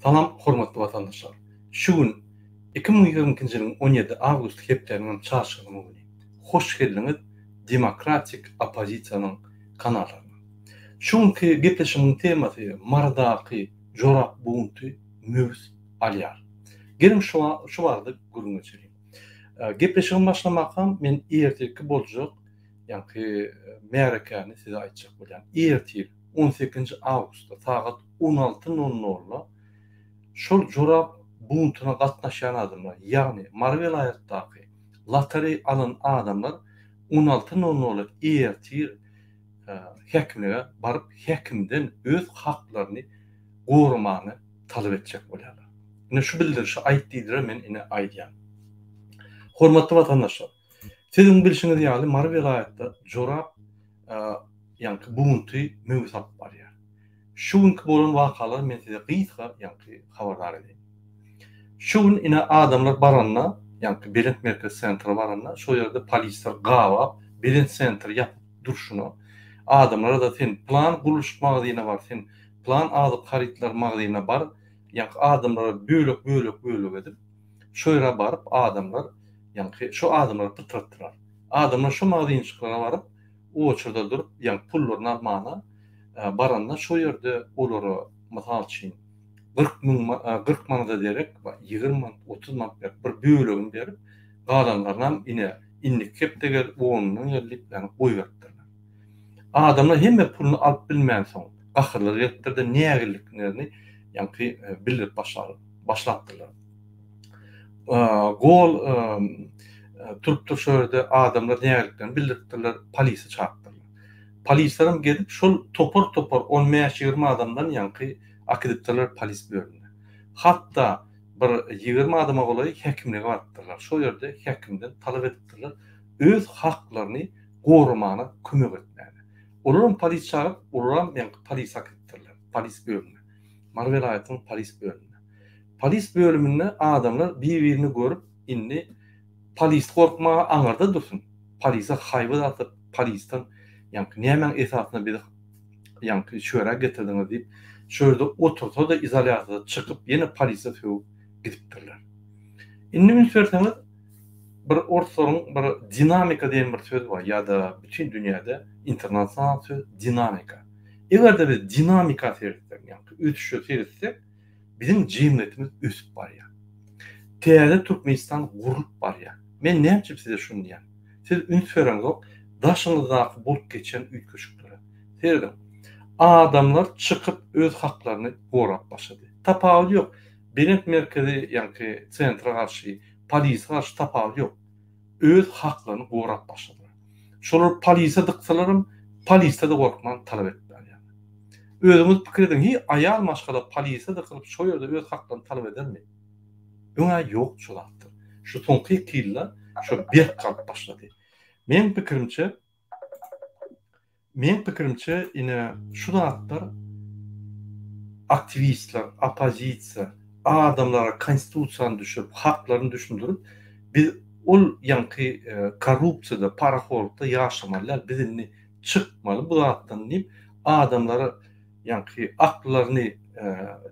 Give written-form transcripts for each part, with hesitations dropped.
Salam hormatly vatandaşlar. Şu gün 2022-nji ýylyň 17 awgust hepdeniň çarşamby güni. Hoş geldiňiz demokratik opozisiýanyň kanalaryna. Şuňky gepleşimiň temasy mardaky jorap buňty möws alýar. Gelin şu barada gurulma geçelim. Gepleşigim başlamakam men erteki boljak, ýa-ni märekäni size aýtjak bolýan. Ertir 18 awgustda saat 16:00 şol jorap buňtuna gatnaşan adamlar, ýagny Mar welaýatdaky loterey alan adamlar 16:00 ertir häkimlige baryp häkimden öz haklaryny gorumany talap etjek bolýarlar. Ine şu bildirişi aýtdydyra men ine aýdýan. Hormatly vatandaşlar, siziň bilişiňiz ýaly Mar welaýatda jorap ýa-ni buňty möwsap barýar. Şu günkü bolan wakalar men size gysga ýa-ni habardar edeyim. Şu gün ine adamlar baranna, ýa-ni Berent merkez sentri baranna, şo ýerde polisler gawap, Berent sentri ýatyp durşuny, adamlara da sen plan guluş magdyna bar, sen plan alyp haritlar magdyna bar, ýa-ni adamlara bölük edip, şo ýere baryp adamlar, ýa-ni şo adamlara pytratdylar. Adamlar şo magdynçyklara baryp, o çyrda durup, ýa-ni pullaryny almana baranna şo ýerde olary mysal üçin 40 manada derek, 20 man, 30 man berip, bir bölügini berip, galanlarynam ine inlik hep degel onuny gelip, ýa-ni goýberdiler. Adamlar hemme pulunu alyp bilmän soň, ahyrlar ýetdirdi nägeliklerini, ýa-ni bilip başlatdylar. Gol turupdy şo ýerde adamlar nägeliklerini bildirdiler, polisi çağırdylar. Polislerim gelip şol topar 15-20 adamdan ýa-ni akreditler polis bölümine. Hatta bir 20 adama golaý häkimlige bardylar. Şo ýerde häkimden talap etdiler öz haklaryny gorumana kömek etmäni. Olaryň polis çağıryp, olaryň ýa-ni polis akreditler, polis bölümine. Mar welaýatynyň polis bölümine. Polis bölüminde adamlar bir-birini görüp indi polis gorkmaga aňarda dursun. Polise haýby atyp, polisden ýa-ni näme esasynda bir ýa-ni şöre getirdiňiz diýip şöyle otursa da izolasyada çıkıp yine polise söwüp gidipdirler. Indi men söýleseňiz bir ortasyň bir dinamika diýen bir söz bar ýa-da bütün dünýäde internasional söz dinamika. Egerde bir dinamika seýretsek, ýa-ni ötüşe seýretsek, bizim jemgyýetimiz ösüp barýar. Täze Türkmenistan gurup barýar. Men näçe size şunu diýen. Siz ünsöreňiz daşyňyzdaky bolup geçen üýtgeşikleri. Seýredin. Adamlar çıkıp öz haklaryny gorap başladı. Tapawy ýok. Berent merkezi ýa-ni sentra garşy, polis garşy tapawy ýok. Öz haklaryny gorap başladylar. Şolar polise dyksalarym, polisde de gorkman talap etdiler ýa-ni. Özüňiz pikir edin, aýal maşgala polise dykylyp şo ýerde öz haklaryny talap edermi? Öňe ýok şolapdyr. Şu soňky 2 ýylda şo bir kalp başlady. Meň pikirimçe ine şu zatlar aktivistler, opozisiýa adamlara konstitusiýany düşürüp, haklaryny düşündürüp, biz ol ýa-ni korrupsiýada, paraholukda ýaşamallar, bizini çykmaly bu zatdan diýip adamlara ýa-ni aklaryny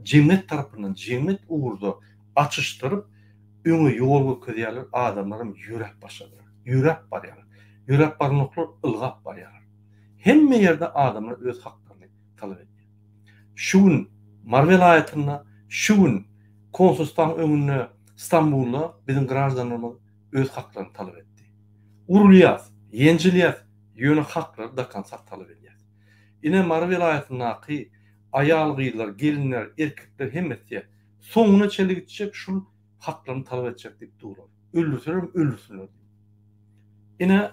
jemgyýet tarapyndan jemgyýet uğurda açyşdyryp öňe ýol götürýärler, adamlarym ýürek başladylar. Ýürek barýar. Ýürek barnoklar ılgap barýar. Hemme ýerde adamlar öz haklaryny talap edýär. Şu gün Mar welaýatynda, şu gün konsulstan öňünde Istanbulda bizim grażdanlarymyz öz haklaryny talap etdi. Urulýar, ýenjilýär, ýöne haklary da kansak talap edýär. Ine Mar welaýatyndaky aýal gyýlar, gelinler, erkekler hemmesi soňuna çelik gitjek şu haklaryny talap etjek diýip durar. Öldürseler. Ine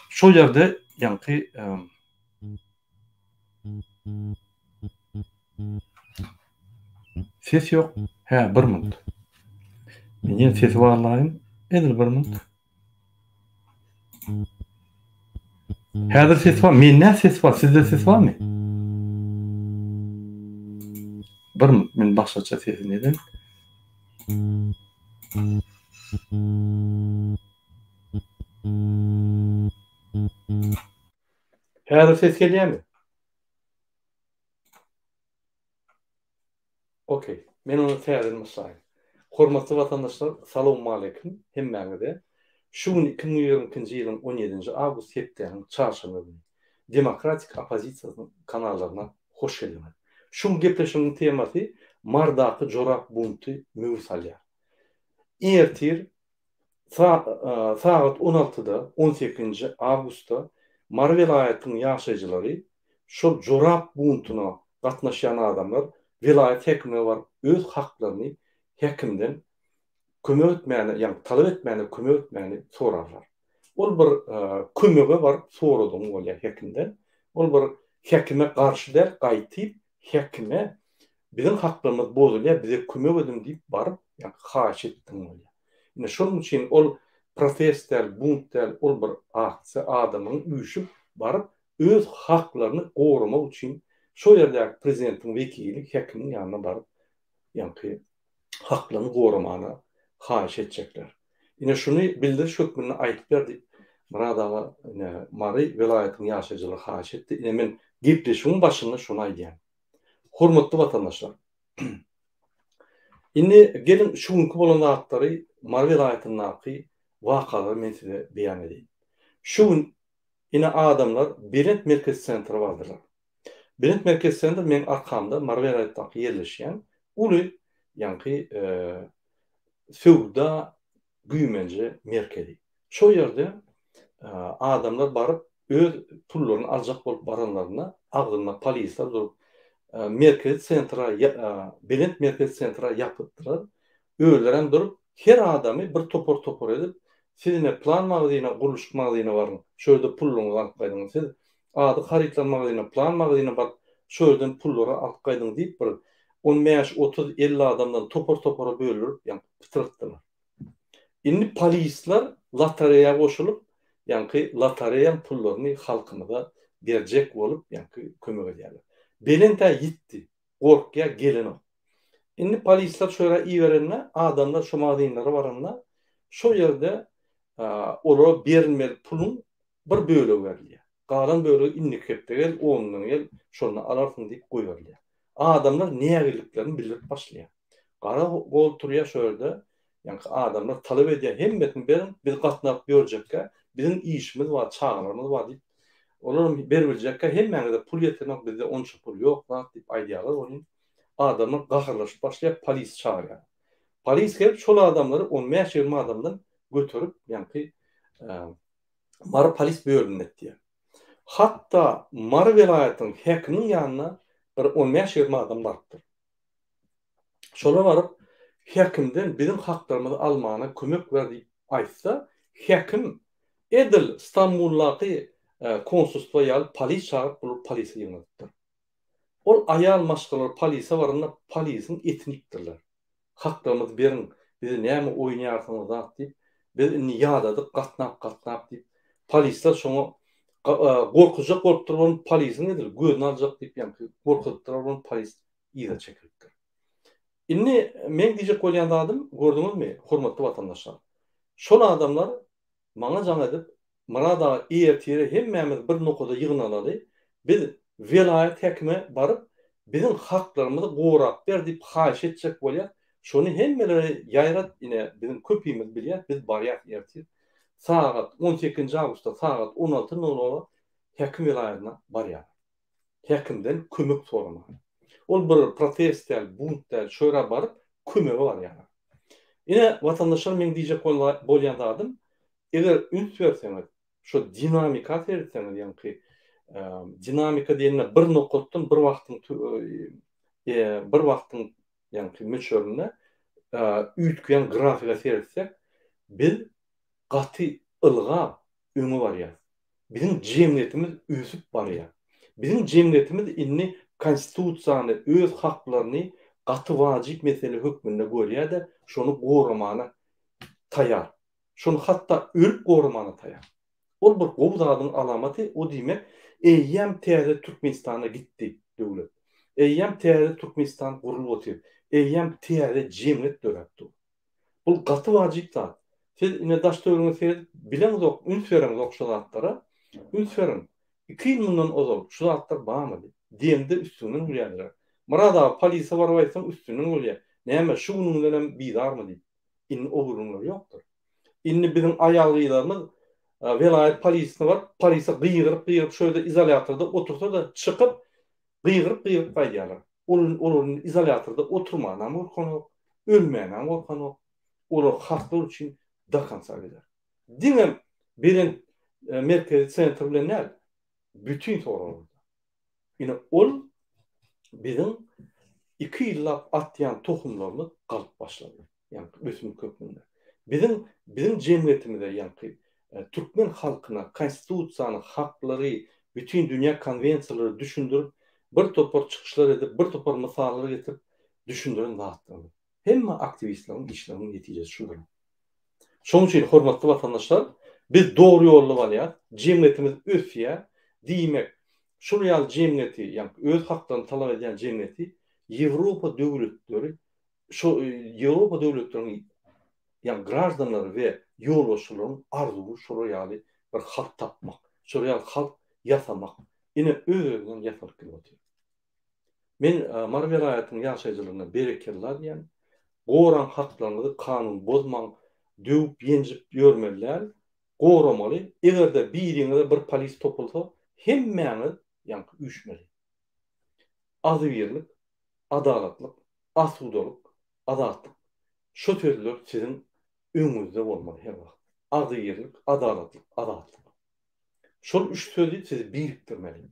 şo ýerde ýa-ni ses ýok. He, 1 minut. Men ýene sesi barlaýyn. Edil 1 minut. Häzir ses bar. Mende ses bar. Sizde ses barmy? 1 minut. Men başgaça sesini edin. Häzir ses gelýärmi? Okey. Men onu täzenin başlaýyn. Hormatly watandaşlar, salamu aleykum. Hemmäňize. Şu gün 2022-nji ýylyň 17-nji awgust hepdeniň çarşamba güni Demokratik opozisiýanyň kanallaryna hoş geldiňiz. Şu gepleşigiň temasy mardaky jorap bunty möwsalýar. Ertir saat 16-da 18-nji awgustda Mar vilayatynyň ýaşaýjylary şol jorap buntyna gatnaşan adamlar vilayet hekimine var öz haklaryny hekimden kömek etmäni, ýani talap etmäni, kömek etmäni sorarlar. Ol bir kömege var soradyň bolýar hekimden. Ol bir hekime garşy der, gaýtyp hekime bizim haklarymyz bozulýar, bize kömek edin diýip baryp, ýani haýyş etdiň bolýar. Ine şonuň üçin ol professor Bunt'tel ol bir aksiýa adamyň üýüşüp baryp öz haklaryny gorumak üçin şo ýerde prezidentiň wekili hekimiň ýanyna baryp, ýani haklaryny gorumany haýyş etjekler. Ine şunu bildir şökmünü aýdyp berdi. Muradaga Mary vilayatynyň ýaşaýjylary haýyş etdi. Ine men gepleşigiň başynda şunu aýdýan. Hormatly watandaşlar. Indi gelin şu günkü bolan atlary Mary vilayatynyňky wakalary men size beýan edeyim. Şu gün ine adamlar Berent merkez sentri bardyrlar. Berent merkez sentri men arkamda Mary vilayatyndaky ýerleşýän uly ýani Söwda güýmenji merkezi. Şo ýerde adamlar baryp öz pullaryny aljak bolup baranlaryna agdyna polisler durup merkez sentra Berent merkez sentra ýapypdylar. Öýlerem durup her adamy bir topor edip sizine plan magdyna, guruluş magdyna baryn. Şöyle pulluňyzy alyp gaýdyňyz. Siz ady haritlar magdyna, plan magdyna bar. Şöýden pullary alyp gaýdyň diýip bir 15-30-50 adamdan topor bölürüp, ýani bitiripdiler. Indi polisler lotereýa goşulyp, ýani lotereýa pullaryny halkymyza berjek bolup, ýani kömek edýärler. Belente gitdi, gorkya gelin o. Indi polisler şöyle iýerenler, adamlar şu magdynlary baranlar, şo ýerde olara berilmeli pulun bir bölegi berilýär. Galan bölegi inni kepdegel, 10 ýyl şonu alarsyň diýip goýberler. Adamlar nägeliklerini bilip başlaýar. Gara gol turýa şöyle, ýani adamlar talap edýär, hemmetini berin, biz gatnap berjekkä, bizim işimiz bar, çağırmamız bar diýip, olar berbiljekkä, hemmäňize pul ýetirmek, bizde onça pul ýok diýip aýdýarlar. Onuň adamlar gaharlaşyp başlaýar, polis çağırýar. Polis gelip şol adamlary 15-20 adamdan götürüp, ýani Mar polis bölümine etdiýär. Hatta Mar vilayatynyň hekimiň ýanyna bir 15-20 adam bardyr. Şola baryp hekimden bizim haklarymyzy almana kömek ber diýip aýtsa, hekim edil İstanbuldaky konsulstwa ýalyp polis çağıryp bulup polisi ýygnatdyr. Ol aýal maşgalar polise baranda polisiň etini ýitdirler. Haklarymyzy berin, bizi näme oýnaýarsyňyz diýip, biz inni ýadadyk gatnap diýip polisler şoňa gorkujak bolup duran polisiň edil gözüni aljak diýip, ýani gorkup duran polis ýyga çekilipdir. Inni men diýjek bolýan adam gördüňizmi, hormatly watandaşlar? Şol adamlar maňa jaň edip, marada ertire hemmämiz bir nokada ýygnalady. Biz vilayet hekime baryp bizim haklarymyzy gorap ber diýip haýyş etjek bolýar. Şonu hemmeleri ýaýrat ine bizim köpüýmiz bilýär, biz barýar ertir. Saat 18-nji awgustda saat 16:00 hekim vilayatyna barýar. Hekimden kömek soramak. Ol bir professor Bunt'tel şöyle baryp kömegi bar ýani. Ine watandaşlar men diýjek bolýan adam, eger üns berseňiz, şo dinamika berseňiz, ýani dinamika diýende bir nokatdan bir wagtyň ýani meçörüne üýtgen grafika sersek, biz gaty ılga öňe barýar. Bizim jemgyýetimiz ösüp barýar. Bizim jemgyýetimiz inni konstitusiýany, öz haklaryny gaty wajyp mesele hökmünde görýär-de, şonu gorumana taýar. Şonu hatda ölüp gorumana taýar. Ol bir gowdadyň alamaty, o diýmek, eýýem täze Türkmenistana gitdi döwlet. Eýýem täze Türkmenistan gurulyp otyr. Eýýem täze jemgyýet döretdi. Bu gaty wajyp zat. Siz ine daş döwrüňizi bileňiz ok, üns bereňiz ok şu zatlara. Üns berin. 2 ýyl mundan ozal şu zatlar barmy? Diýende üstünden ýerler. Marada polise barbaysam üstünden bolýar. Näme şu gününden bizarmy diýip. İnni o gurunlar ýokdur. İnni bizim aýalgylarymyz velayet polisine var. Polise gıygyryp şöyle izolatorda otursa da çıkıp gıygyryp gaýdýarlar. Olaryň izolatorda oturmadan gorkanok, ölmäden gorkanok. Olar haklar üçin dakansa eder. Diňem bilen merkezi sentr bilen näl? Bütün soralar. Ine ol bizim 2 ýyllap atýan tohumlarymyz galyp başlady. Yani ösüm köpünde. Bizim cemiyetimizde yani Türkmen halkına konstitusiyanın hakları, bütün dünya konvensiyaları düşündürüp bir topar çıkışlar edip bir topar misalları getirip düşündüren zatlar. Hem aktivistlerin işlerinin neticesi şudur. Şonuň üçin hormatly vatandaşlar, biz doğru ýolda bolýar. Cemiyetimiz ösýär. Diýmek, şu real cemiyeti, yani öz haklaryny talap eden cemiyeti Ýewropa döwletleri, şu Ýewropa döwletleriniň yani grajdanları ve ýolbaşçylaryň arzuwy şu reali bir halk tapmak, şu real halk ýasamak, ine özünden ýasamak bolýar. Men Mar vilayatynyň ýaşaýjylaryna berekeler diýen, goran haklaryny kanun bozmaň, döwüp ýenjip ýörmeliler, goramaly. Egerde biriňe bir polis topulsa, hemmäňiz ýa-ni üçmeli. Azywirlik, adalatlyk, asudalyk, adatlyk. Şu sözler sizin öňüňizde bolmaly her wagt. Azywirlik, adalatlyk, adatlyk. Şol üç sözü siz biriktirmeli.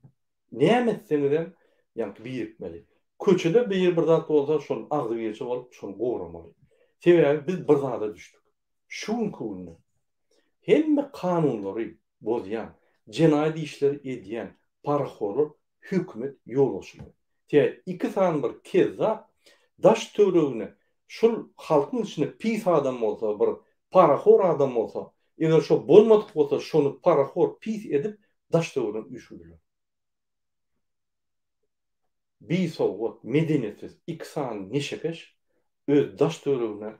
Näme etseňizden ýa-ni birikmeli. Köçede bir zat bolsa şol azywirçi bolup şonu gowramaly. Sebäbi biz bir zada düşdük. Şuň kowunda hemme kanunlary bozýan, jenaýat işleri edýän paraxorlar hökümet ýol açýar. Te iki san bir keza daş töregine şol halkyň içinde pis adam bolsa, bir paraxor adam bolsa, eger şo bolmadyk bolsa şonu paraxor pis edip daş töregine üşürler. Bir sowgat medeniýetsiz iki san neşekeş öz daş töregine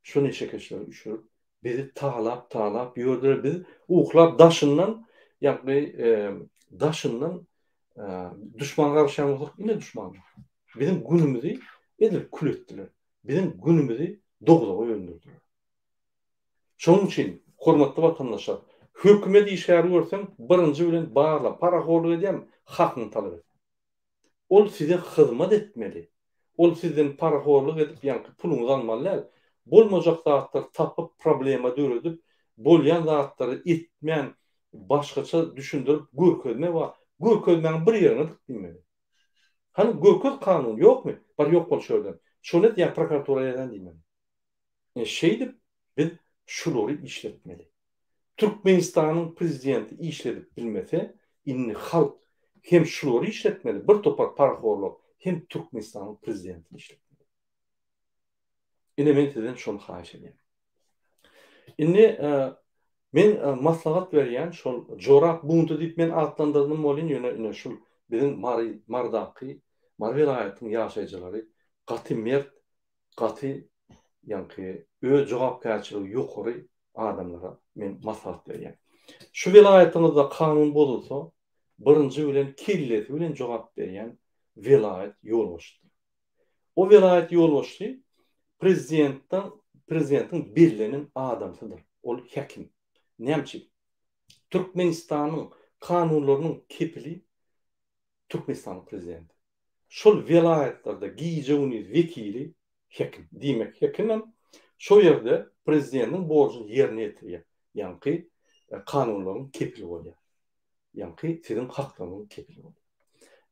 şu neşekeşleri üşürüp bizi talap ýördiler, biz uklap daşyndan ýa-ni daşyndan düşman garşanlyk ine düşman. Bizim günümüzü edip kül etdiler. Bizim günümüzü dogdaga ýöndürdiler. Şonuň üçin hormatly vatandaşlar, hökümet işgäri görseň birinji bilen barla paraxorlyk edýän hakyny talap et. Ol size hyzmat etmeli. Ol sizden paraxorlyk edip ýa-ni puluňyzy almaly. Bolmajak zatlar tapıp problema döredip bolýan zatlary etmän başgaça düşündirip görkezme we görkezmeň bir ýerine dikmeli. Hani görkez kanun ýokmy? Bar ýok bolşardan. Şonu ýa prokuratura diýmeli. Şeýdip biz şulary işletmeli. Türkmenistanyň prezidenti işledip bilmese, inni halk hem şulary işletmeli, bir topar paraxorlyk hem Türkmenistanyň prezidenti işletmeli. Ine men sizden şonu haýyş edýän. Inni men maslahat berýän şol Jorap Buntu diýip men atlandyrdym bolýan ýöne şol bizim Mardaky, Mar vilayatynyň ýaşaýjylary gaty mert, gaty ýa-ni öz jogapkärçiligi ýokary adamlara men maslahat berýän. Şu vilayatymyzda kanun bozulsa, birinji bilen killeti bilen jogap berýän vilayat ýolbaşçy. O vilayat ýolbaşçy prezidentin birlenen adamsydyr. Ol hekim. Näçe? Türkmenistanyň kanunlarynyň kepili Türkmenistanyň prezidenti. Şol vilayatlarda giýjegini vekili hekim. Diýmek hekimem şo ýerde prezidentiň borjyny ýerine ýetirýär. Ýa-ni kanunlaryň kepili bolýar. Ýa-ni sizin haklaryňyň kepili bolýar.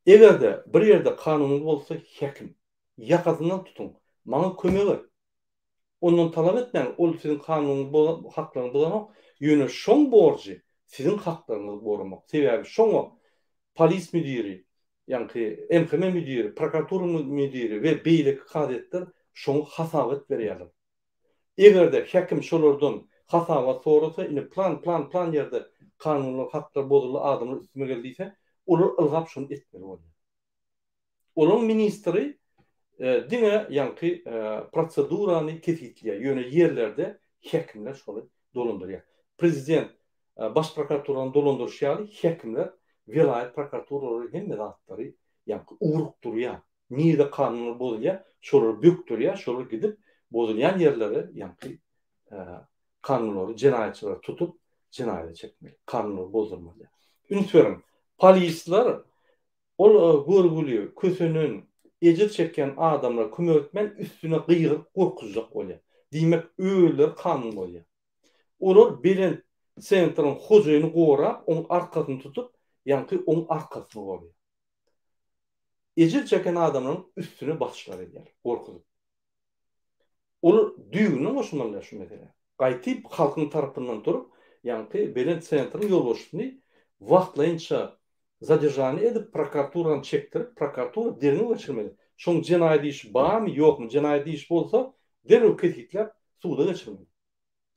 Egerde bir ýerde kanun bolsa hekim ýakasyndan tutun. Maňa kömek et. Ondan talap etmeň, ol sizin kanunyň haklaryny bulamak, ýöne şoň borjy sizin haklaryňyzy gorumak. Sebäbi şoňa polis müdiri, ýa-ni MHM müdiri, prokuratura müdiri we beýlik kadetler şoňa hasabat berýärler. Egerde hekim şolardan hasabat sorasa, ine plan ýerde kanunyň haklar bozuldy, adamlar üstüme geldiyse, olar ylgap şonu etmeli bolýar. Olaryň ministri dine ýa-ni prosedurany kesitliýär. Ýöne ýerlerde hekimler şoly dolandyrýar. Prezident baş prokuraturany dolandyrýar, hekimler vilayet prokuraturalary hemme zatlary ýa-ni urukdurýar. niyede kanunu bozulya, şolar büktürya, şolar gidip bozulyan yerleri, yani kanunları, cinayetçileri tutup cinayete çekmeli. Kanunu bozulmalı. Ünsverim, polisler ol görgülü, kösünün ecir çeken adamlar kömörtmen üstüne kıyırıp korkuzak olya. Demek öğüler kanun olya. Olur bilen sentrin hocayını korap, onun arkasını tutup, yani onun arkasını koruyor. Ecir çeken adamın üstüne basışlar eder, korkuzup. Olur düğünün hoşmanlar şu mesela. Qaytip halkın tarafından durup, yani bilen sentrin yol boşluğunu vaxtlayınca zadержание edip prokuraturani çektirip, prokuratura derini geçirmeli. Şoň cinayet iş barmy, ýokmy? Cinayet iş bolsa, derhäw kesikler suwda geçirmeli.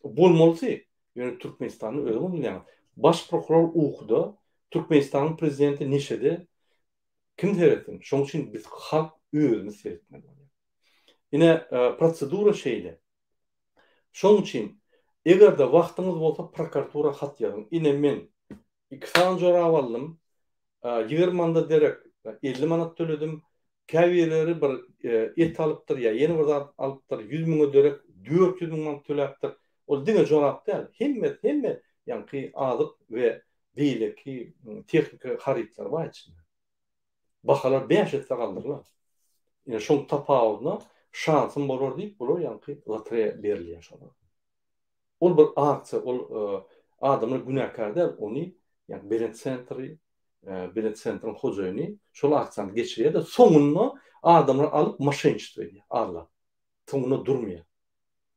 Bolmalysy, ýöne Türkmenistanyň özü bilýär. Baş prokuror ukuda, Türkmenistanyň prezidenti neşede, kim seretsin? Şoň üçin biz halk özümiz seretmeli. Ine prosedura şeýle. Şoň üçin egerde wagtyňyz bolsa prokuratura hat ýazyn. Ine men 2 saat jorap aldym. 20 manda derek 50 manat töledim. Käbileri bir et alypdyr ýa ýeni bir zat alypdyr 100 000 derek 400 000 manat töläpdir. Ol diňe jorap däl. Hemme ýani azyk we beýleki tehnika harytlar bar içinde. Bahalar 5 etse galdyrlar. Ýa şoň tapawudyna şansym bolar diýip bolar ýani lotereýa berilýär şoňa. Ol bir aksia, ol adamlar günäkär däl, ony ýani bilet sentrin hojaýyny şol akçany geçirýär de soňunda adamlar alyp maşyn çytyrýar, arla. Soňunda durmaýar.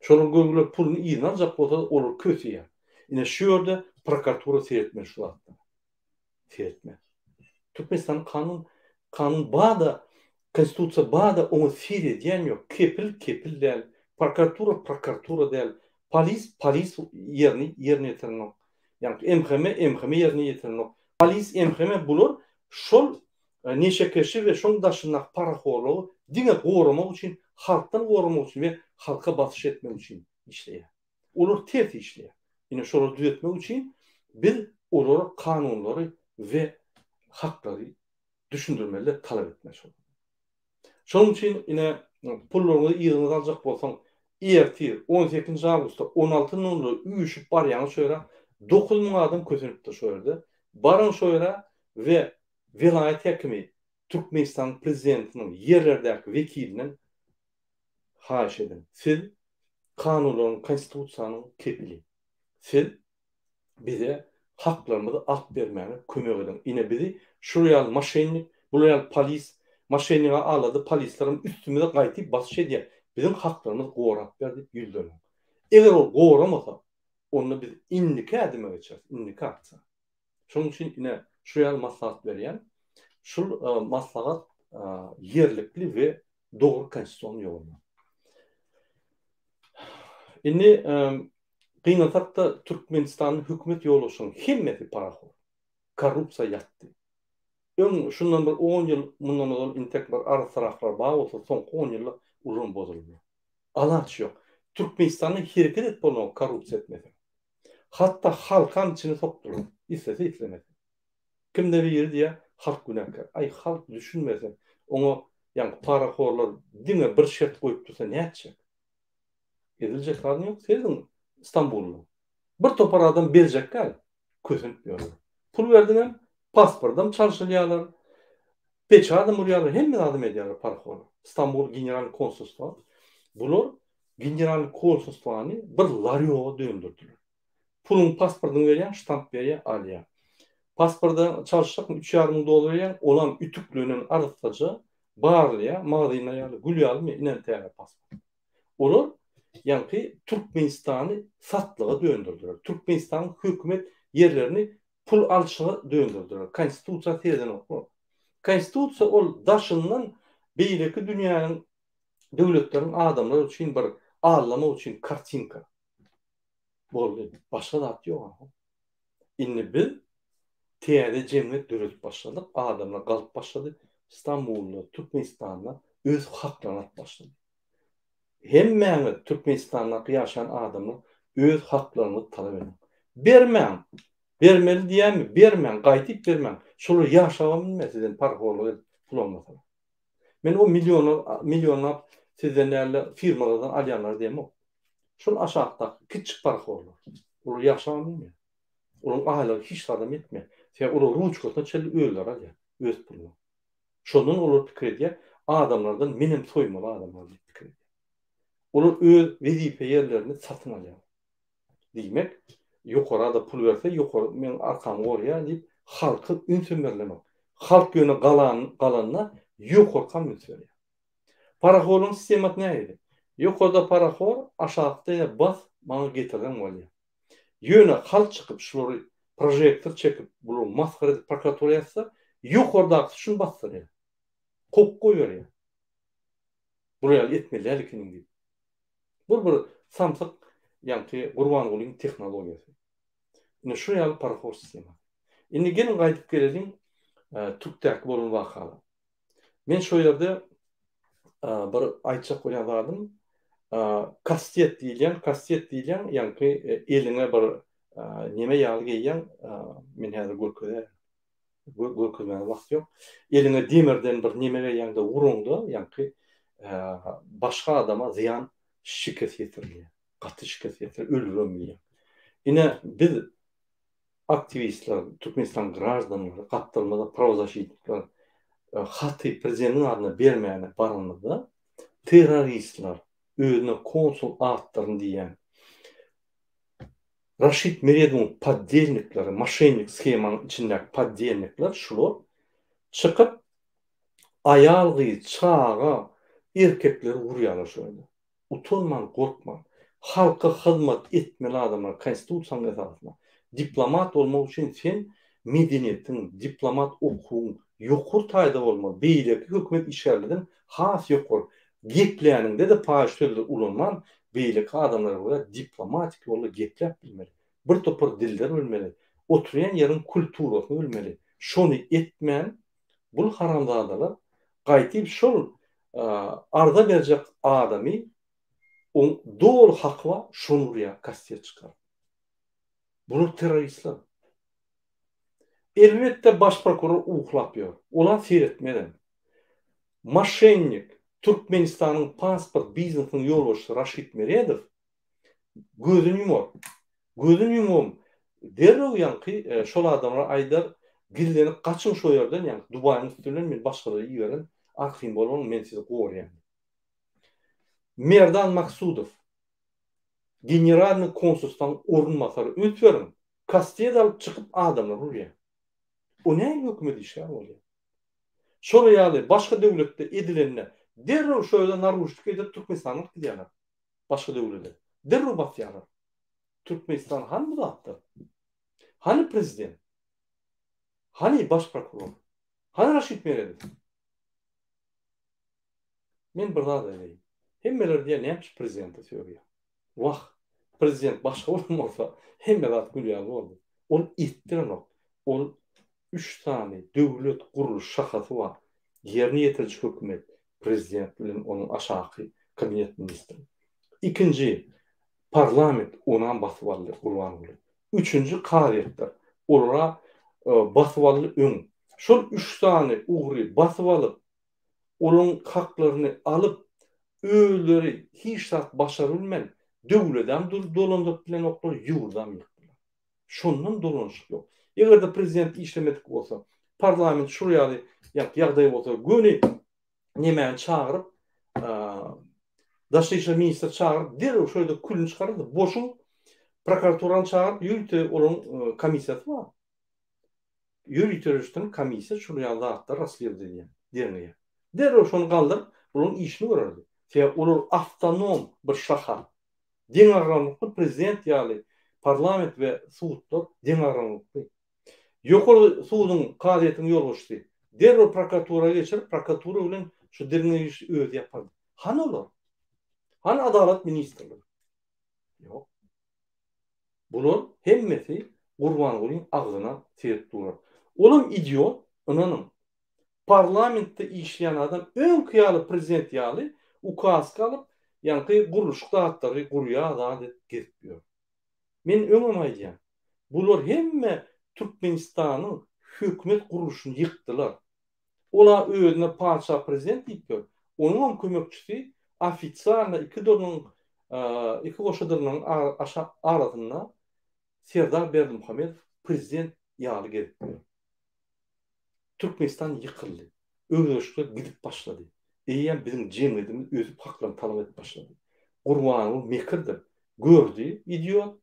Şonuň göňüle puluny ýyna aljak bolsa olar kösýär. Ine şu ýerde prokuratura seretmeli şu wagtda. Seretme. Türkmenistan kanun bada, konstitusiýa bada onu fiil edýän ýok. Kepil däl, prokuratura däl, polis ýerine ýetirnok. Yani MHM ýerine ýetirnok. Polis MHM bular şol neşe keşi we şoň daşynak paraxorlugy diňe goramak üçin, halkdan goramak üçin we halka basyş etmek üçin işleýär. Olar tez işleýär. Ine şoları düzeltmek üçin biz olara kanunlary we haklary düşündirmeli, talep etmeli. Şoň üçin ine pullaryňy ýygyny aljak bolsaň, ertir 18 awgustda 16:00 üýüşüp barýan şöýra 9 000 adam kösenipdir şu ýerde. Baran şoýra we vilayet hekimi Türkmenistan prezidentiniň ýerlerdäki vekiliniň haýyş edin. Siz kanunlaryň, konstitusiýanyň kepili. Siz bize haklarymyzy alyp bermäge kömek edin. Ine bizi şuraya maşynlik, buraya polis maşynyga alady, polislerim üstümüze gaýtyp basyş edýär. Bizim haklarymyz gorap berdi ýüldürün. Eger o goramasa, onu biz indika edime geçer, indika atsa. Şoň üçin ine şuraya maslahat berýän, şol maslahat yerlikli we dogry konstitusiýa ýolunda. Indi gynatykda Türkmenistanyň hökümet ýoluşynyň hemmeti paraxor. Korrupsiýa ýatdy. Şundan bir 10 ýyl mundan ol intek bir ara taraflar bar bolsa, soňky 10 ýylda uzun bozuldy. Alaç ýok. Türkmenistanyň hereket et bolmagy korrupsiýa etmedi. Hatta halkan içine sokturur. İstese istemedi. Kimde bir yeri diye halk günahkar. Ay halk düşünmese, onu yani paraxorlar diňe bir şert koyup dursa ne etjek? Edilecek hali yok. Sezin İstanbul'lu. Bir topar adam berecek gal. Kösünüp diyorlar. Pul verdiler, pasportdan çalışılýarlar. Beş adam urýarlar, hemme adam edýärler paraxorlar. İstanbul General Konsolosluğu. Bular General Konsolosluğuny bir laryoga döndürdüler. Pulun pasportunu berýän, ştamp berýän, alýar. Pasportda çalışacak $3,5 000 olan ütüklüğünün arasıca bağırlıya, mağdayına yani gülüyalı mı inen teyana pasport. Olur, yani Türkmenistan'ı satlığa döndürdüler. Türkmenistan'ın hükümet yerlerini pul alışına döndürdüler. Konstitusiya teyden oku. Konstitusiya ol daşından beyleki dünyanın devletlerin adamları için bir ağırlama için kartinka. Başka da at yok. İnni biz teyade cemiyet dürüp başladık. Adamlar kalıp başladı. İstanbul'da, Türkmenistan'da öz haklarına başladı. Hem mehmet Türkmenistan'da yaşayan adamlar öz haklarını talep edin. Vermeli diyen mi? Vermen, gaytip vermen. Şunu yaşavam bilmez edin, paraxorluğu pul olmasa. Men o milyonlar sizden değerli firmalardan alyanlar diyemem. Şol aşağıda küçük paraxorlar. Ol yaşamıyor. Onun aile hiç adam etme. Sen onu ruçkotuna çelli öğüler ya. Öz pulunu. Şonun olur fikir ediyor. Adamlardan benim soymalı adamlar fikir ediyor. Olur öz vezife yerlerini satın alıyor. Demek yukarıda da pul verse yukarı men arkamı oraya deyip halkı ünsümerlemek. Halk yönü kalanına yukarı ünsümerlemek. Paraxorun sistemat neydi? Yukarıda paraxor aşağıda bas bana getiren var ya. Yöne halk çıkıp şurayı projektör çekip bunu maskara prokuratura yapsa yukarıda şunu bastır ya. Kop koyuyor ya. Buraya etmeli herkesin gibi. Bu samsak yani Qurbanqulun teknolojisi. Ine şu yalı paraxor sistemi. Indi gelin qaytıp gelelim Türk'teki bolun vakalı. Men şu yerde bir aytçak koyadım. Kastet diýilýän ýa-ni eline bir neme ýaly geýýän men häzir görkezmäne wagt ýok. Eline demirden bir neme geýýäňde urundy, ýa-ni başga adama ziyan şiket ýetirýär. Gaty şiket ýetir, öldürülýär. Ine biz aktivistler, Türkmenistan gражданлары, katılmada pravozащитниклар haty prezidentin adyna bermäne baranyda terroristler özüne konsul atlarını diyen Raşid Meredov'un поддельникleri, moşennik schemanın içindeki поддельникler şular çıkıp ayalgı, çağa, erkekleri vuruyorlar şöyle. Utanman, korkman. Halka hizmet etmeli adamlar konstitusiyanın esasına. Diplomat olmak için sen medeniyetin, diplomat okuğun, yokur tayda olmalı. Beyleki hükümet işerledin, has yokur. Gepleyeninde de paylaştırılır ulanman, beyleki adamlar böyle diplomatik yolla geplep bilmeli. Bir topar diller ölmeli. Oturuyan yerin kulturasını ölmeli. Şonu etmeyen, bu haramzadalar qaytyp şol arda berjek adamy on doğru hakwa şonuria kastet çıkar. Bunu teröristler. Elbette baş prokuror uhlap yor. Ola seyretmeden. Moşennik Türkmenistan'ın pasport biznesinin yolbaşçısı Raşid Meredov gözünü yumor. Gözünü yumom. Derrew ýa-ni şol adamlar aýdar gilleni kaçın şo ýerden ýa-ni Dubaýyň üstünden men başgalara ýiberen arxim bolmaň men sizi goýarýan. Merdan Maksudov generalny konsuldan orunmasary ötüyorum. Kastiyet alıp çıkıp adamlar urýar. O näme hökümet işler bolýar? Şol ýaly başga döwletde edilenle derrew şo ýerden naruşlyk edip Türkmenistanyň gidýärler. Başga döwletde. Derrew batýarlar. Türkmenistan hangi dağıttı? Hani prezident? Hani baş prokuror? Hani Raşid Meredov? Men bir daha da deyim. Hemmeler diye ne yapmış prezidenti söylüyor. Vah! Prezident başka olmasa hemmeler gülüyor oldu. Onu ittiren o. Onun 3 tane devlet kuruluş şakası var. Yerini yetirici hükümet. Prezident bilen onun aşağı kabinet ministri. İkinci parlament ona basıvallı Qurbanqulu. Üçüncü kadiyetler. Olara basıvallı ön. Şol 3 tane uğri basıvalıp onun haklarını alıp öğüleri hiç şart başarılmen dövleden dolandık bilen okları yurdan yıktılar. Şondan dolanışık yok. Eğer de prezident işlemedik olsa parlament şuraya yağdayı olsa göni nemen çağırıp Daşlı İşler Ministri çağırıp derhal şöyle kulünü çıkarırdı. Boşun prokuraturan çağırıp yürütü onun komisyası var. Yürütürüstün komisyası şuraya dağıttı rastlıyordu diye. Derhal şunu kaldırıp bunun işini görürdü. Olur avtonom bir şaha. Den aranlıklı prezident yani parlament ve suudlar den aranlıklı. Yukarı suudun kadiyetini yol uçtu. Derhal prokuratura geçirip prokuratura ile şu derine iş öğüt yapardı. Hani olur? Hani adalet ministrliği? Yok. Bunun hemmesi Qurbanqulun ağzına seyret durur. Onun idiot, inanın, parlamentde işleyen adam ön kıyalı prezident yalı ukaz kalıp yani kuruluş dağıtları kuruya adet getmiyor. Men öňüm aýdýan. Bular hemme Türkmenistan'ın hükümet kuruluşunu yıktılar. Ola özüne padşah prezident diýipdir. Onuň kömekçisi ofisiarna iki dolanyň iki goşadyrynyň arasynda Serdar Berdimuhamedow prezident ýaly gelipdi. Türkmenistan yıkıldı. Özgürlükler gidip başladı. Eýen bizim cemiyetimiz özü haklaryny talap edip başladı. Gurbanyň mekirdir. Gördü, idiot.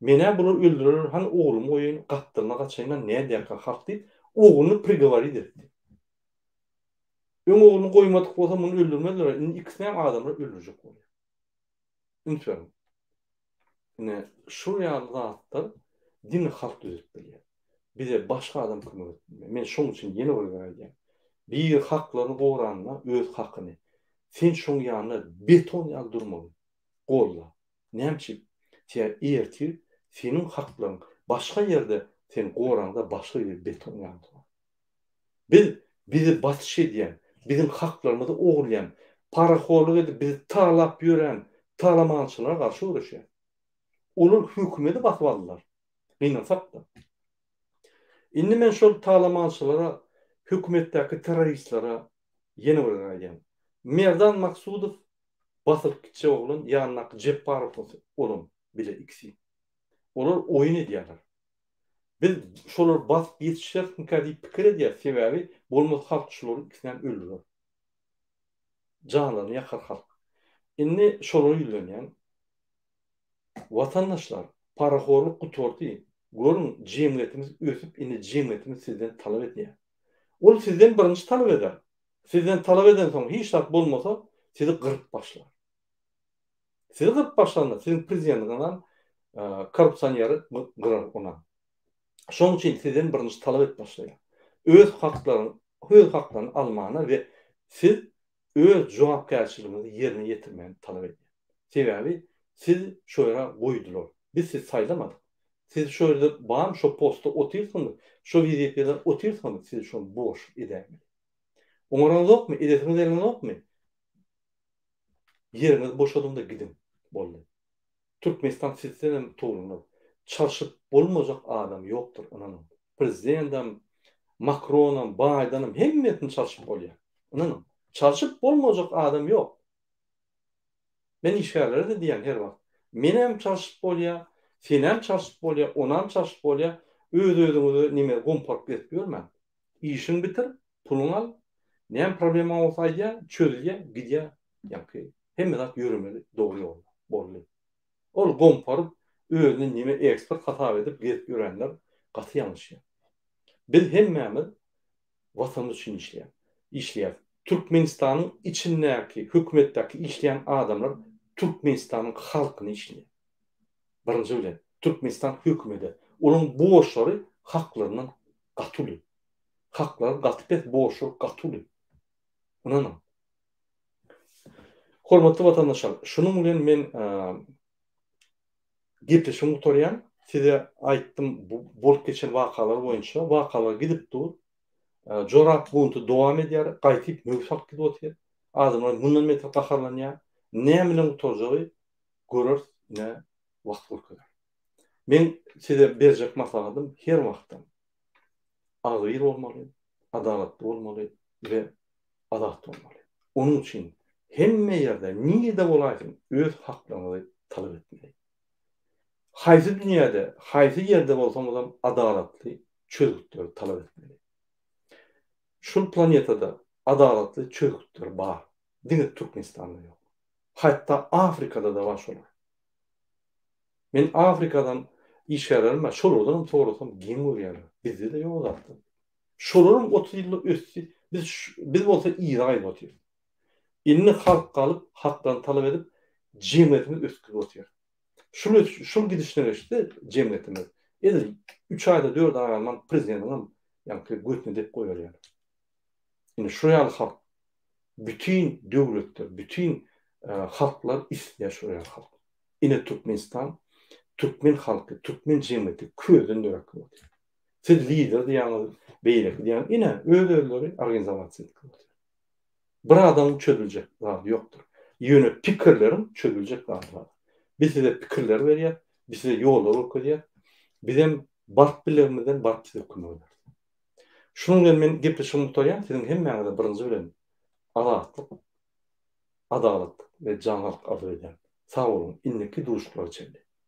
Mene bunu öldürür, hani oğlum oyun kattırına kaçayına ne diye kalktı, oğlunu prigovar edirdi. Ön oğlunu koymadık olsa bunu öldürmediler, ikisini hem adamları öldürecek oluyor. Unutmayalım. Yani şu yağlılar din halk düzeltmeli. Bize başka adam kılmak etmiyor. Ben şunun için yeni organizasyon. Bir haklarını koğranına öz hakkını. Sen şunun yanına beton yağ durmalı. Kolla. Nemçi? Ertir. Senin hakların başka yerde senin koğranda başka bir beton yağ durmalı. Bizi batış ediyen, bizim haklarımızı oğurlayan, paraholuk edip bizi talap yören talamançılara karşı uğraşıyor. Olur hükümeti batmalılar. Gıynasak da. Indi men şol talamançılara, hükümetteki teröristlere yeni öğreneceğim. Merdan Maksudov basıp gitçe oğlun, yanına Cepparov oğlum bile ikisi. Onlar oyun ediyorlar. Biz şolar basıp yetişler hünkâdi pikir ediyor sebebi bolmaz halk şoları ikisinden öldürür. Canlarını yakar halk. Indi şoları yüzlenen vatandaşlar paraholuk kutordu. Görün cemiyetimiz ösüp indi cemiyetimiz sizden talep ediyor. Ol sizden birinci talep eder. Sizden talep eden sonra hiç şart bolmasa sizi kırıp başlar. Sizi kırıp başlarında sizin prezidentinden korrupsiyonları kırar ona. Şoň üçin sizden birinci talep et başlaýar. Öz haklarını almana ve siz öz jogapkärçiligiňizi ýerine ýetirmeni talep edin. Sebebi siz şoýra goýdular. Biz siz saýlamadyk. Siz şöyle bağım şu posta otursanız, şu vizitede otursanız siz şu boş edemez. Umarınız yok mu? Edetiniz eliniz yok mu? Yeriniz boşadığında gidin. Boldu. Türkmenistan sisteminin torunu çalışıp olmayacak adam yoktur. Ananın. Prezidentim, Macron'um, Biden'ım hemmetini çalışıp oluyor. Ananın. Çalışıp olmayacak adam yok. Ben işgallere de diyen her vakit. Menem çalışıp oluyor. Senem çalışıp oluyor, onam çalışıp oluyor, özünüzü nime gompark etmiyor men. İşin bitir, pulun al, nem problemi olsaydı çözüye, gidiye, yankı. Hem de yürümeli, doğru yol, bollu. Ol gomparıp, özünü nime ekspert hata edip gelip görenler katı yanlış ya. Biz hemmemiz vatandaş için işleyen. Türkmenistan'ın içindeki, hükümetteki işleyen adamlar Türkmenistan'ın halkını işleyen. Birinci öyle. Türkmenistan hükümeti. Onun boşları haklarından katılı. Hakları katıp et boşları katılı. Unanın. Hormatly vatandaşlar, şunun bilen men gepleşim utoryan, size aýtdym bolup geçen wakalar boýunça, wakalar gidip dur. Jorap buntu dowam edýär, gaýtyp möhsat gidip otyr. Adamlar bundan metre gaharlanýar. Näme bilen utorjagy görür, ne wagt geçer. Men size berjek maslahatym her wagtdan agyr bolmaly, adalatly bolmaly we adatly bolmaly. Onun üçin hemme ýerde niýede bolaýsyn öz haklaryny talap etmeli. Haýsy dünýäde, haýsy ýerde bolsaň adam adalatly çözgütler talap etmeli. Şu planetada adalatly çözgütler bar. Diňe Türkmenistanda ýok. Hatda Afrikada da var şolar. Men Afrikadan işgärlerim, şolardan toğrusam giň görýär. Bizde de ýok zatdy. Şolaryň 30 ýyllyk össi, biz bolsa ýyraý otýar. Inni halk kalıp, haktan talep edip, cemiyetimiz ösküp otýar. Şul gidişine işte cemiyetimiz. Edir 3 ayda 4 aydan prezidentiň ýa-ni götüne dep goýar ýa. Indi şu ýaly halk, bütün döwletler, bütün halklar isleýär şu ýaly halk. Ine Türkmenistan, Türkmen halky, Türkmen cemiyeti közden dörek bolýar. Siz lider diýäňiz, beýlek diýäň, ine özleri organizasiýa etýär. Bir adam çözülecek zat yoktur. Yönü pikirlerin çözülecek zat var. Biz size pikirler verýär, bize yollar okuyar. Bizim bark bilerimizden bark size okumalar. Şunuň bilen men gepleşigimi tutarýan, siziň hemmäňize birinji bilen azatlyk, adalat we janlylyk arzu edýän. Sag bolun, inneki duşuklar çenli.